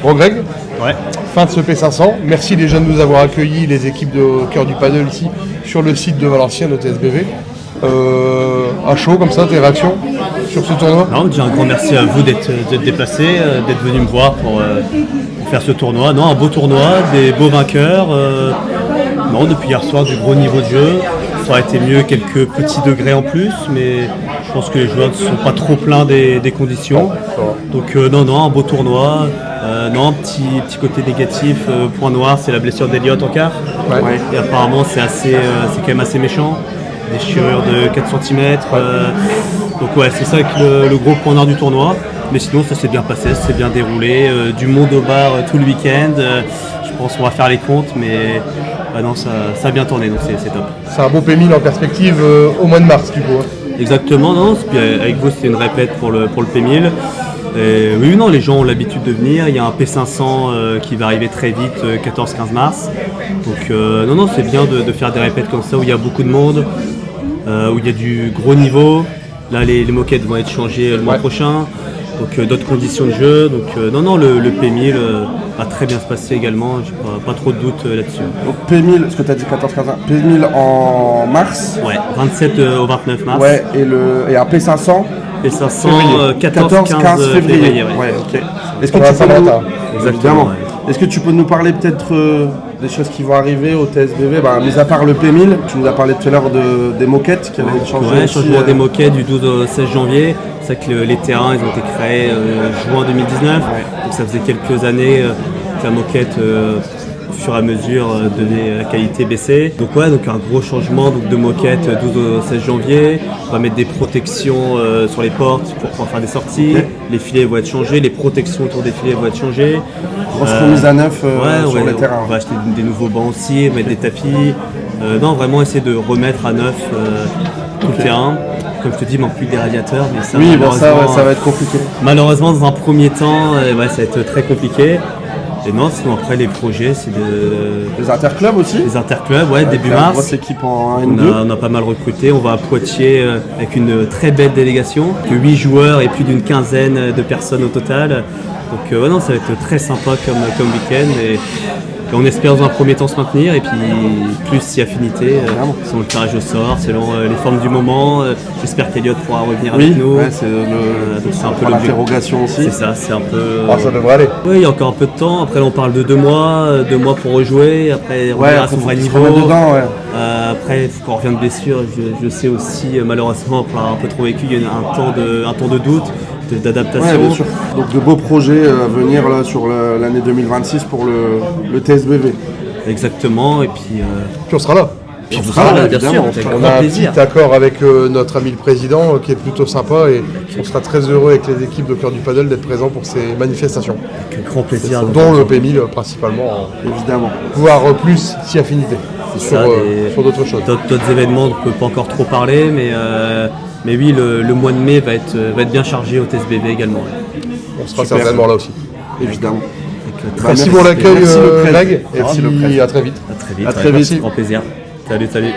Bon Greg, Ouais. fin de ce P500. Merci déjà de nous avoir accueillis, les équipes de Cœur du Paddle ici, sur le site de Valenciennes au TSBV. À chaud comme ça, tes réactions sur ce tournoi? Non, déjà un grand merci à vous d'être déplacé, d'être venu me voir pour faire ce tournoi. Non, un beau tournoi, des beaux vainqueurs. Non, depuis hier soir, du gros niveau de jeu. Ça aurait été mieux quelques petits degrés en plus, mais je pense que les joueurs ne sont pas trop pleins des conditions. Donc non, un beau tournoi. Non, petit côté négatif, point noir, c'est la blessure d'Eliott en quart. Ouais. Et apparemment c'est quand même assez méchant. Déchirure de 4 cm. Donc ouais, c'est ça le gros point noir du tournoi. Mais sinon ça s'est bien passé, ça s'est bien déroulé. Du monde au bar tout le week-end. Je pense qu'on va faire les comptes, mais non, ça a bien tourné, donc c'est top. C'est un beau P1000 en perspective au mois de mars du coup. Exactement, non. Puis avec vous c'était une répète pour le P1000. Et oui, non, les gens ont l'habitude de venir. Il y a un P500 qui va arriver très vite, 14-15 mars. Donc non, c'est bien de faire des répètes comme ça où il y a beaucoup de monde, où il y a du gros niveau. Là, les moquettes vont être changées le mois prochain. Donc d'autres conditions de jeu. Donc non, le P1000 va très bien se passer également. J'ai pas trop de doutes là-dessus. Donc P1000, ce que tu as dit 14-15, P1000 en mars. Ouais, 27 au 29 mars. Ouais, et un P500. P500, 14-15 février. Ouais, ok. Est-ce Ça va, ça va, ça. Exactement. Ouais. Est-ce que tu peux nous parler peut-être des choses qui vont arriver au TSBV, mis à part le P1000, tu nous as parlé tout à l'heure des moquettes qui allaient changer. Ouais, aussi, changement des moquettes du 12 au 16 janvier. C'est vrai que les terrains ils ont été créés juin 2019. Donc ça faisait quelques années que la moquette au fur et à mesure devait la qualité baisser. Donc un gros changement de moquette 12 au 16 janvier. On va mettre des protections sur les portes pour pouvoir faire des sorties. Ok. Les filets vont être changés, les protections autour des filets vont être changées. Grosse remise à neuf sur les terrains. On va acheter des nouveaux bancs aussi, mettre des tapis. Non, vraiment essayer de remettre à neuf tout le terrain. Comme je te dis, il manque plus que des radiateurs, mais ça, Oui, ça va être compliqué. malheureusement, dans un premier temps, ça va être très compliqué. Et non, sinon après les projets, c'est Les interclubs aussi. des interclubs, début Une mars. grosse équipe en On N2. a pas mal recruté. On va à Poitiers avec une très belle délégation, que 8 joueurs et plus d'une quinzaine de personnes au total. Donc non, ça va être très sympa comme week-end. Et on espère dans un premier temps se maintenir et puis plus si affinité, selon le tirage au sort, selon les formes du moment. J'espère qu'Eliott pourra revenir avec nous. Ouais, c'est Donc c'est un peu l'interrogation aussi. C'est ça, c'est un peu. Ça devrait aller. Oui, il y a encore un peu de temps. Après, on parle de 2 mois pour rejouer. Après, on verra à son vrai niveau. Dedans, ouais. Après, il faut qu'on revienne de blessure. Je sais aussi, malheureusement, pour avoir un peu trop vécu, il y a un temps de doute, d'adaptation. Ouais, bien sûr. Donc de beaux projets à venir là, sur l'année 2026 pour le TSBV. Exactement. Et puis, Puis on sera là. on sera là, bien sûr, évidemment. avec On grand a un plaisir. petit accord avec notre ami le président qui est plutôt sympa et on sera très heureux avec les équipes de Cœur du Paddle d'être présents pour ces manifestations, Avec grand plaisir. dont le P1000 principalement, Évidemment. voire plus si affinité sur, ça, sur d'autres choses. D'autres événements, on ne peut pas encore trop parler, mais oui, le mois de mai va être bien chargé au TSBV également. On sera Super. certainement là aussi. Évidemment. Merci pour l'accueil Merci, le Craig. Greg et Merci, puis le Craig. à très vite. À très vite. À très vite. Grand plaisir. Salut.